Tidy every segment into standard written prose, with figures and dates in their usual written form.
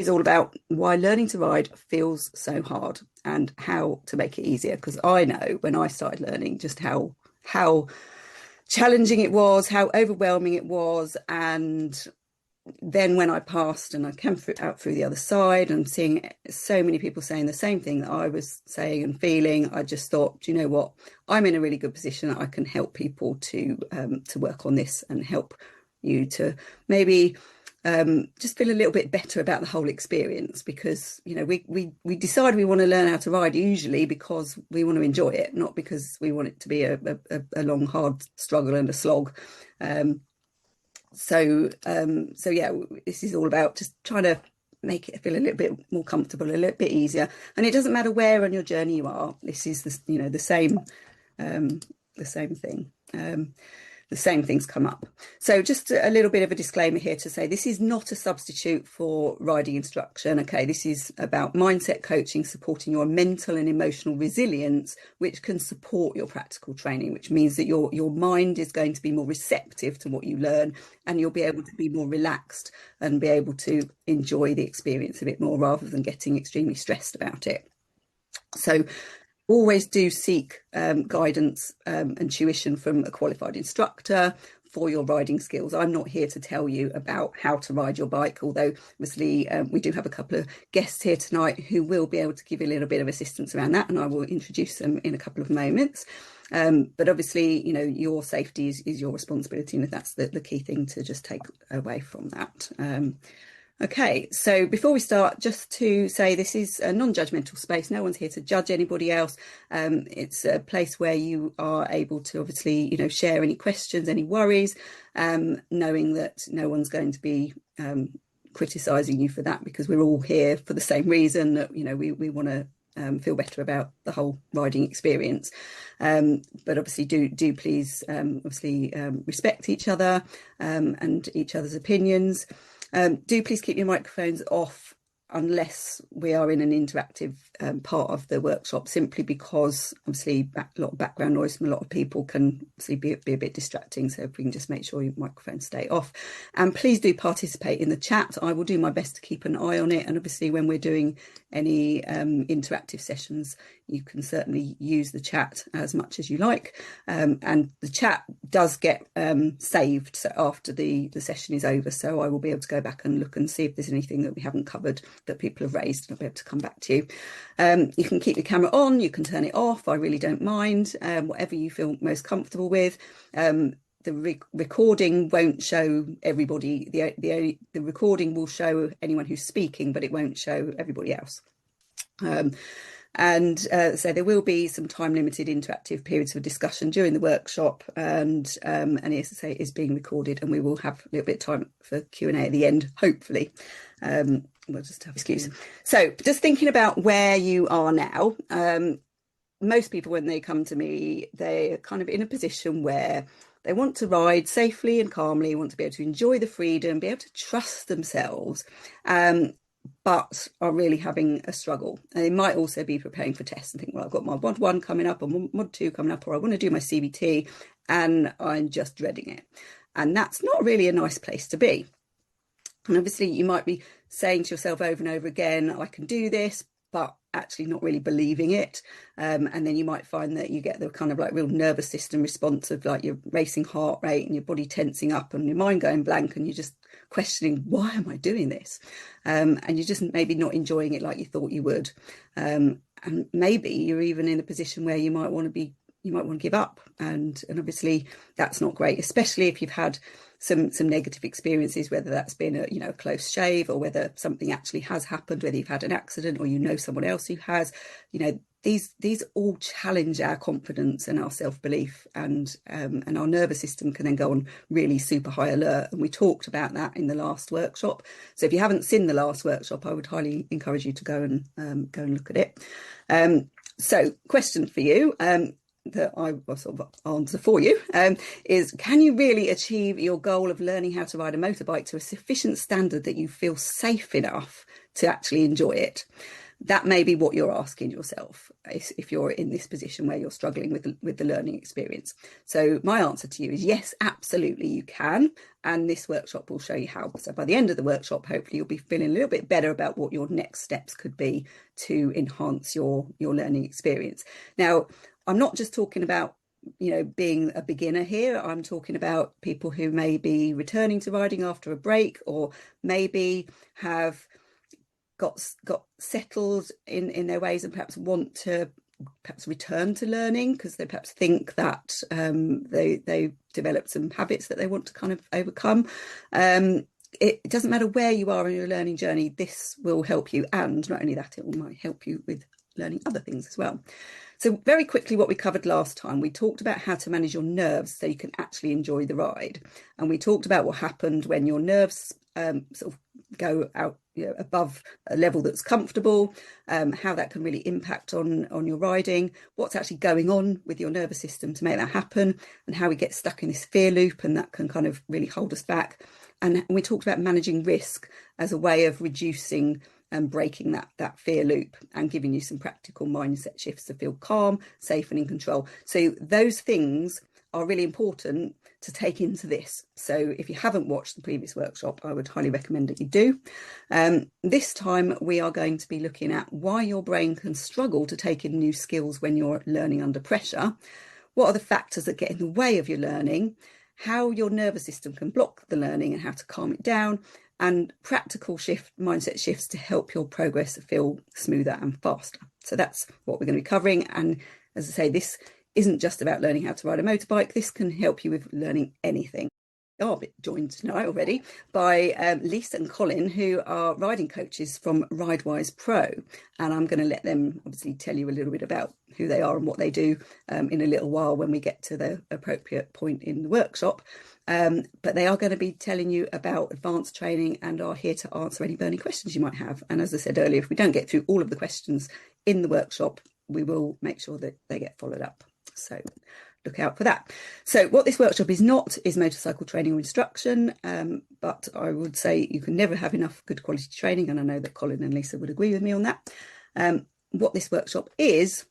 is all about why learning to ride feels so hard and how to make it easier. Because I know when I started learning just how challenging it was, how overwhelming it was, and then when I passed and I came out through the other side and seeing so many people saying the same thing that I was saying and feeling, I just thought, do you know what? I'm in a really good position that I can help people to work on this and help you to maybe just feel a little bit better about the whole experience, because we decide we want to learn how to ride usually because we want to enjoy it, not because we want it to be a long hard struggle and a slog. So yeah, this is all about just trying to make it feel a little bit more comfortable, a little bit easier. And it doesn't matter where on your journey you are. This is the same thing. The same things come up. So just a little bit of a disclaimer here to say this is not a substitute for riding instruction. Okay, this is about mindset coaching, supporting your mental and emotional resilience, which can support your practical training, which means that your mind is going to be more receptive to what you learn, and you'll be able to be more relaxed and be able to enjoy the experience a bit more rather than getting extremely stressed about it. So always do seek guidance and tuition from a qualified instructor for your riding skills. I'm not here to tell you about how to ride your bike, although obviously we do have a couple of guests here tonight who will be able to give you a little bit of assistance around that, and I will introduce them in a couple of moments. But obviously, your safety is your responsibility, and that's the key thing to just take away from that. Okay, so before we start, just to say this is a non-judgmental space. No one's here to judge anybody else. It's a place where you are able to obviously, share any questions, any worries, knowing that no one's going to be criticising you for that, because we're all here for the same reason, that, we want to feel better about the whole riding experience. But obviously do please respect each other and each other's opinions. Do please keep your microphones off unless we are in an interactive part of the workshop, simply because obviously a lot of background noise from a lot of people can obviously be a bit distracting. So if we can just make sure your microphones stay off. And please do participate in the chat. I will do my best to keep an eye on it. And obviously when we're doing any interactive sessions, you can certainly use the chat as much as you like. And the chat does get saved so after the session is over. So I will be able to go back and look and see if there's anything that we haven't covered that people have raised, and I'll be able to come back to you. You can keep your camera on, you can turn it off. I really don't mind, whatever you feel most comfortable with. The recording won't show everybody. The recording will show anyone who's speaking, but it won't show everybody else. So there will be some time limited interactive periods for discussion during the workshop, and as I say, it is being recorded, and we will have a little bit of time for Q&A at the end, hopefully. We'll just have an excuse. So just thinking about where you are now, most people, when they come to me, they're kind of in a position where they want to ride safely and calmly, want to be able to enjoy the freedom, be able to trust themselves, but are really having a struggle. And they might also be preparing for tests and think, well, I've got my Mod 1 coming up, or Mod 2 coming up, or I want to do my CBT, and I'm just dreading it. And that's not really a nice place to be. And obviously you might be saying to yourself over and over again, I can do this, but actually not really believing it. And then you might find that you get the kind of like real nervous system response of like your racing heart rate and your body tensing up and your mind going blank, and you're just questioning, why am I doing this? And you're just maybe not enjoying it like you thought you would. And maybe you're even in a position where you might want to give up. And obviously that's not great, especially if you've had some negative experiences, whether that's been a close shave, or whether something actually has happened, whether you've had an accident or someone else who has. These all challenge our confidence and our self-belief, and our nervous system can then go on really super high alert. And we talked about that in the last workshop. So if you haven't seen the last workshop, I would highly encourage you to go and look at it. So question for you, that I will sort of answer for you, is, can you really achieve your goal of learning how to ride a motorbike to a sufficient standard that you feel safe enough to actually enjoy it? That may be what you're asking yourself if you're in this position where you're struggling with the learning experience. So my answer to you is yes, absolutely you can. And this workshop will show you how. So by the end of the workshop, hopefully you'll be feeling a little bit better about what your next steps could be to enhance your learning experience. Now, I'm not just talking about being a beginner here. I'm talking about people who may be returning to riding after a break, or maybe have got settled in their ways and perhaps want to return to learning because they perhaps think that they developed some habits that they want to kind of overcome. It doesn't matter where you are in your learning journey, this will help you. And not only that, it might help you with learning other things as well. So very quickly, what we covered last time, we talked about how to manage your nerves so you can actually enjoy the ride. And we talked about what happened when your nerves sort of go out above a level that's comfortable, how that can really impact on your riding, what's actually going on with your nervous system to make that happen, and how we get stuck in this fear loop, and that can kind of really hold us back. And we talked about managing risk as a way of reducing and breaking that fear loop and giving you some practical mindset shifts to feel calm, safe and in control. So those things are really important to take into this. So if you haven't watched the previous workshop, I would highly recommend that you do. This time we are going to be looking at why your brain can struggle to take in new skills when you're learning under pressure. What are the factors that get in the way of your learning? How your nervous system can block the learning and how to calm it down, and practical mindset shifts to help your progress feel smoother and faster. So that's what we're going to be covering. And as I say, this isn't just about learning how to ride a motorbike. This can help you with learning anything. I'm a bit joined tonight already by Lisa and Colin, who are riding coaches from RideWise Pro. And I'm going to let them obviously tell you a little bit about who they are and what they do in a little while when we get to the appropriate point in the workshop. But they are going to be telling you about advanced training and are here to answer any burning questions you might have. And as I said earlier, if we don't get through all of the questions in the workshop, we will make sure that they get followed up. So look out for that. So what this workshop is not is motorcycle training or instruction, but I would say you can never have enough good quality training, and I know that Colin and Lisa would agree with me on that. What this workshop is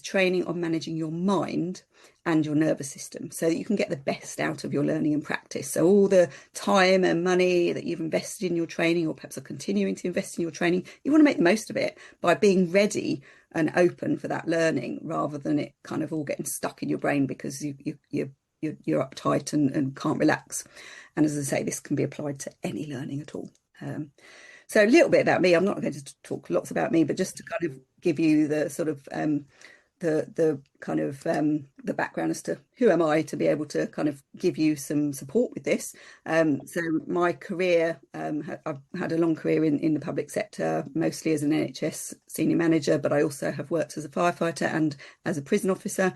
training on managing your mind and your nervous system so that you can get the best out of your learning and practice. So all the time and money that you've invested in your training, or perhaps are continuing to invest in your training, you want to make the most of it by being ready and open for that learning, rather than it kind of all getting stuck in your brain because you're uptight and can't relax. And as I say, this can be applied to any learning at all. So a little bit about me. I'm not going to talk lots about me, but just to kind of give you the sort of the background as to who am I to be able to kind of give you some support with this. So my career, I've had a long career in the public sector, mostly as an NHS senior manager, but I also have worked as a firefighter and as a prison officer.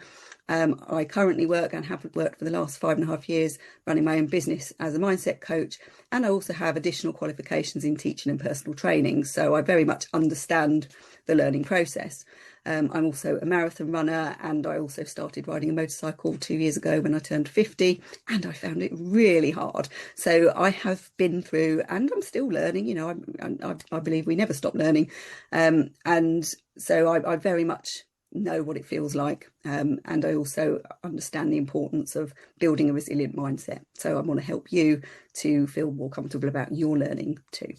I currently work and have worked for the last 5.5 years running my own business as a mindset coach, and I also have additional qualifications in teaching and personal training, so I very much understand the learning process. I'm also a marathon runner, and I also started riding a motorcycle 2 years ago when I turned 50, and I found it really hard. So I have been through, and I'm still learning, I believe we never stop learning. And so I very much know what it feels like, and I also understand the importance of building a resilient mindset. So I want to help you to feel more comfortable about your learning too.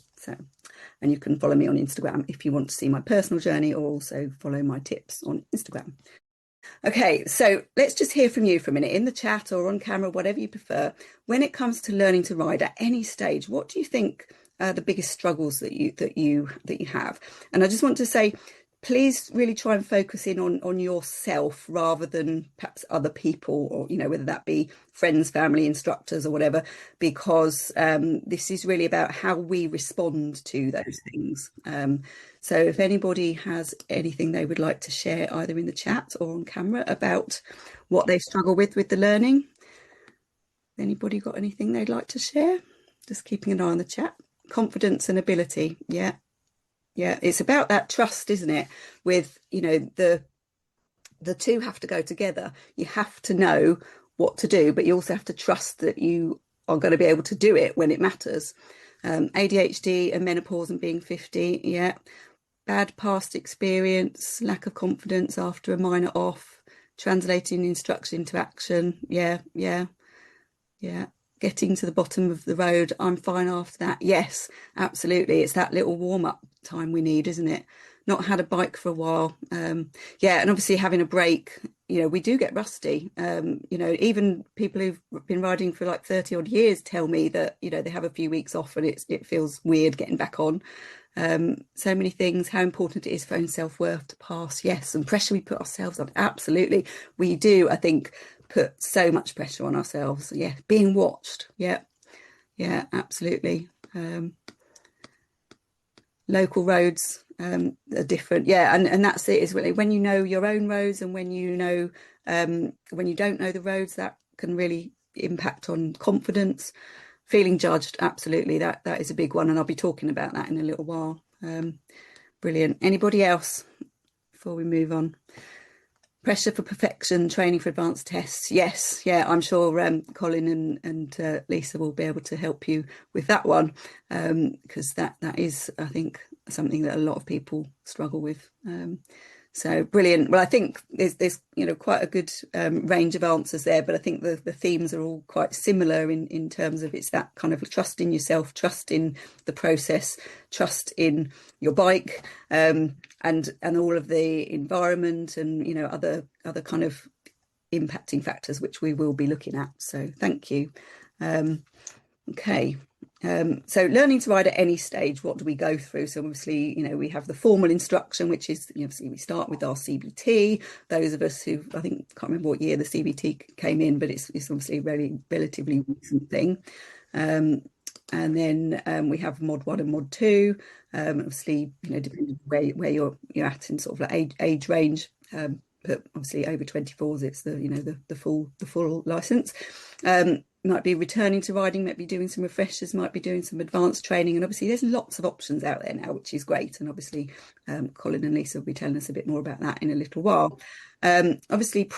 And you can follow me on Instagram if you want to see my personal journey, or also follow my tips on Instagram. Okay, so let's just hear from you for a minute in the chat or on camera, whatever you prefer. When it comes to learning to ride at any stage, what do you think are the biggest struggles that you have? And I just want to say, please really try and focus in on yourself rather than perhaps other people, or whether that be friends, family, instructors or whatever, because this is really about how we respond to those things. So if anybody has anything they would like to share either in the chat or on camera about what they struggle with the learning. Anybody got anything they'd like to share? Just keeping an eye on the chat. Confidence and ability. Yeah, it's about that trust, isn't it? With, the two have to go together. You have to know what to do, but you also have to trust that you are going to be able to do it when it matters. ADHD and menopause and being 50, yeah. bad past experience, lack of confidence after a minor off, translating instruction into action. Yeah, yeah, yeah. Getting to the bottom of the road, I'm fine after that. Yes, absolutely. It's that little warm-up time we need, isn't it? Not had a bike for a while. Yeah, and obviously having a break, we do get rusty. Even people who've been riding for like 30 odd years tell me that, they have a few weeks off and it feels weird getting back on. So many things, how important it is for own self-worth to pass. Yes, and pressure we put ourselves on. Absolutely. We do, I think, put so much pressure on ourselves. Yeah, being watched. Yeah, yeah, absolutely. Local roads are different. Yeah, and that's it, is really when you know your own roads and when you don't know the roads, that can really impact on confidence. Feeling judged, absolutely, that is a big one, and I'll be talking about that in a little while. Brilliant. Anybody else before we move on? Pressure for perfection, training for advanced tests. Yes, yeah, I'm sure Colin and Lisa will be able to help you with that one, because that is, I think, something that a lot of people struggle with. So brilliant. Well, I think there's quite a good range of answers there, but I think the themes are all quite similar in terms of it's that kind of trust in yourself, trust in the process, trust in your bike, and all of the environment and other kind of impacting factors which we will be looking at. So thank you. Okay. So learning to ride at any stage, what do we go through? So obviously, we have the formal instruction, which is, obviously we start with our CBT. Those of us who, I think, can't remember what year the CBT came in, but it's obviously a relatively recent thing. And then we have mod 1 and mod 2. Obviously, depending where you're at in sort of like age range. But obviously over 24s, it's the full license. Might be returning to riding, might be doing some refreshers, might be doing some advanced training, and obviously there's lots of options out there now, which is great. And obviously Colin and Lisa will be telling us a bit more about that in a little while. Obviously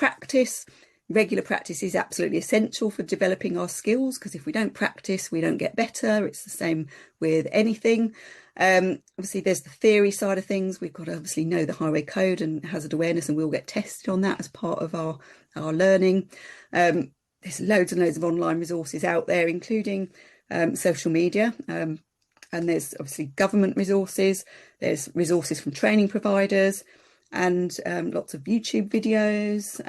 regular practice is absolutely essential for developing our skills, because if we don't practice, we don't get better. It's the same with anything. Obviously there's the theory side of things. We've got to obviously know the highway code and hazard awareness, and we'll get tested on that as part of our learning. There's loads and loads of online resources out there, including social media. And there's obviously government resources. There's resources from training providers and lots of YouTube videos.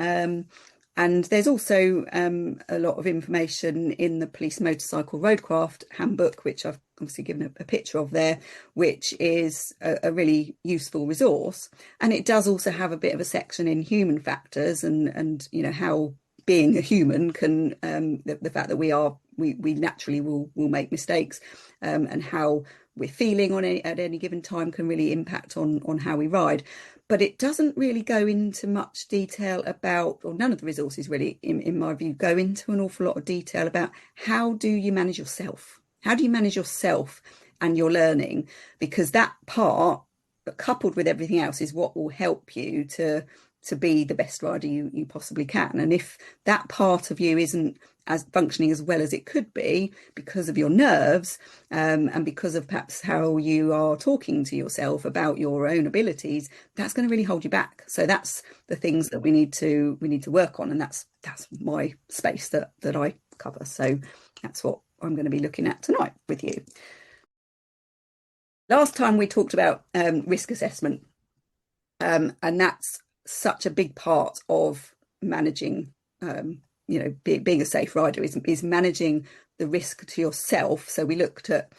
And there's also a lot of information in the Police Motorcycle Roadcraft Handbook, which I've obviously given a picture of there, which is a really useful resource. And it does also have a bit of a section in human factors and how being a human can, the fact that we naturally will make mistakes, and how we're feeling at any given time can really impact on how we ride. But it doesn't really go into much detail about, or none of the resources really, in my view, go into an awful lot of detail about how do you manage yourself? How do you manage yourself and your learning? Because that part, coupled with everything else, is what will help you to be the best rider you possibly can. And if that part of you isn't as functioning as well as it could be because of your nerves, and because of perhaps how you are talking to yourself about your own abilities, that's going to really hold you back. So that's the things that we need to work on, and that's my space that I cover. So that's what I'm going to be looking at tonight with you. Last time we talked about risk assessment, and that's such a big part of managing, being a safe rider is managing the risk to yourself. So we looked at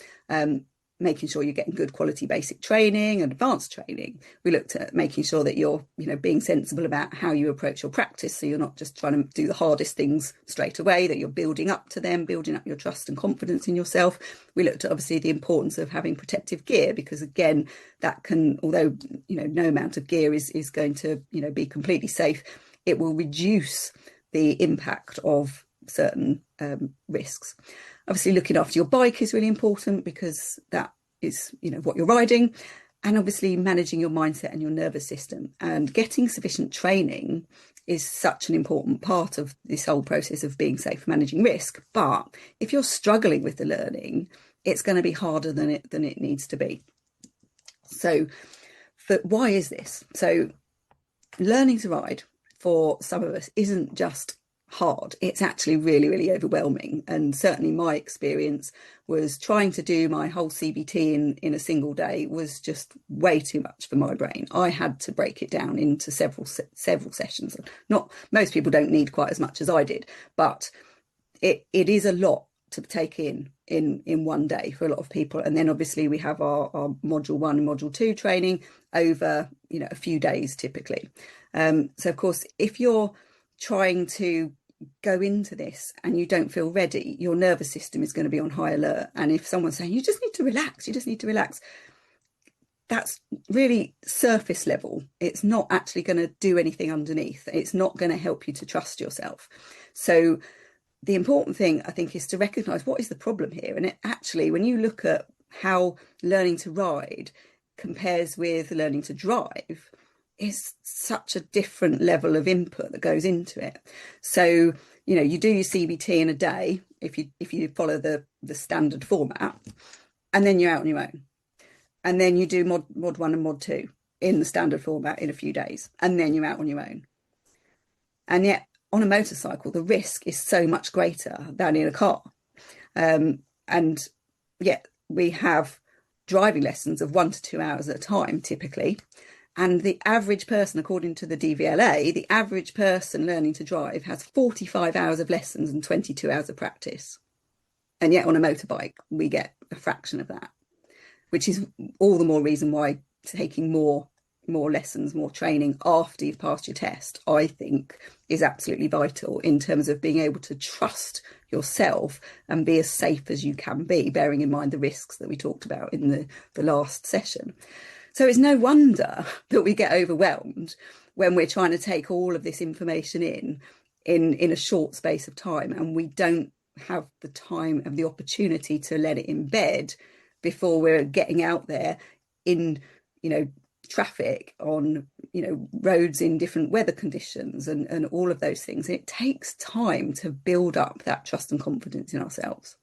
making sure you're getting good quality basic training and advanced training. We looked at making sure that you're, being sensible about how you approach your practice. So you're not just trying to do the hardest things straight away, that you're building up to them, building up your trust and confidence in yourself. We looked at obviously the importance of having protective gear, because again, that can, although, no amount of gear is going to, be completely safe, it will reduce the impact of certain risks. Obviously, looking after your bike is really important, because that is, what you're riding. And obviously managing your mindset and your nervous system, and getting sufficient training is such an important part of this whole process of being safe, managing risk. But if you're struggling with the learning, it's going to be harder than it needs to be. So But why is this? So learning to ride for some of us isn't just hard, it's actually really, really overwhelming. And certainly my experience was trying to do my whole CBT in a single day was just way too much for my brain. I had to break it down into several sessions. Not most people don't need quite as much as I did, but it is a lot to take in one day for a lot of people. And then obviously we have our module 1 and module 2 training over a few days typically. So of course, if you're trying to go into this and you don't feel ready, your nervous system is going to be on high alert. And if someone's saying you just need to relax, that's really surface level. It's not actually going to do anything underneath. It's not going to help you to trust yourself. So the important thing, I think, is to recognise what is the problem here. And actually, when you look at how learning to ride compares with learning to drive, it's such a different level of input that goes into it. So, you do your CBT in a day, if you follow the standard format, and then you're out on your own. And then you do mod 1 and mod 2 in the standard format in a few days, and then you're out on your own. And yet, on a motorcycle, the risk is so much greater than in a car. And yet we have driving lessons of 1 to 2 hours at a time, typically. And the average person, according to the DVLA, the average person learning to drive has 45 hours of lessons and 22 hours of practice. And yet on a motorbike, we get a fraction of that, which is all the more reason why taking more lessons, more training after you've passed your test, I think is absolutely vital in terms of being able to trust yourself and be as safe as you can be, bearing in mind the risks that we talked about in the last session. So it's no wonder that we get overwhelmed when we're trying to take all of this information in a short space of time, and we don't have the time and the opportunity to let it embed before we're getting out there in traffic, on roads in different weather conditions and all of those things. And it takes time to build up that trust and confidence in ourselves.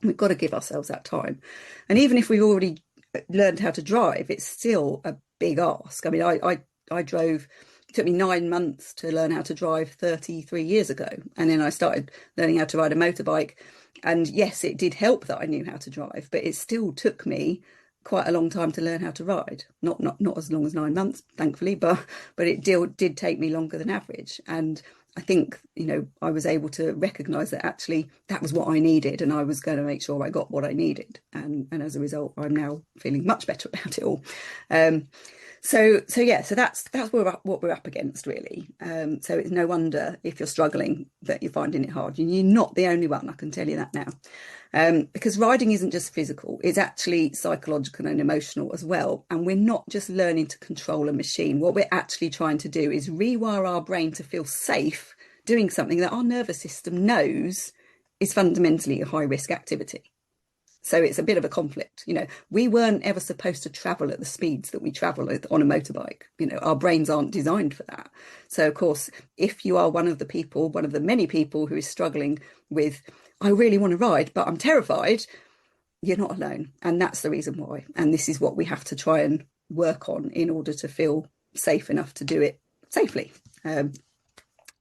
We've got to give ourselves that time. And even if we've already learned how to drive, it's still a big ask. I mean, I drove, it took me 9 months to learn how to drive 33 years ago, and then I started learning how to ride a motorbike. And yes, it did help that I knew how to drive, but it still took me quite a long time to learn how to ride. Not as long as 9 months, thankfully, but it did take me longer than average. And I think, I was able to recognise that actually that was what I needed, and I was going to make sure I got what I needed. And as a result, I'm now feeling much better about it all. So that's what we're up against, really. So it's no wonder if you're struggling that you're finding it hard. You're not the only one, I can tell you that now. Because riding isn't just physical, it's actually psychological and emotional as well. And we're not just learning to control a machine. What we're actually trying to do is rewire our brain to feel safe doing something that our nervous system knows is fundamentally a high risk activity. So it's a bit of a conflict. We weren't ever supposed to travel at the speeds that we travel on a motorbike. Our brains aren't designed for that. So, of course, if you are one of the many people who is struggling with, I really want to ride, but I'm terrified, you're not alone. And that's the reason why. And this is what we have to try and work on in order to feel safe enough to do it safely.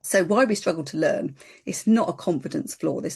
So why we struggle to learn, it's not a confidence flaw. There's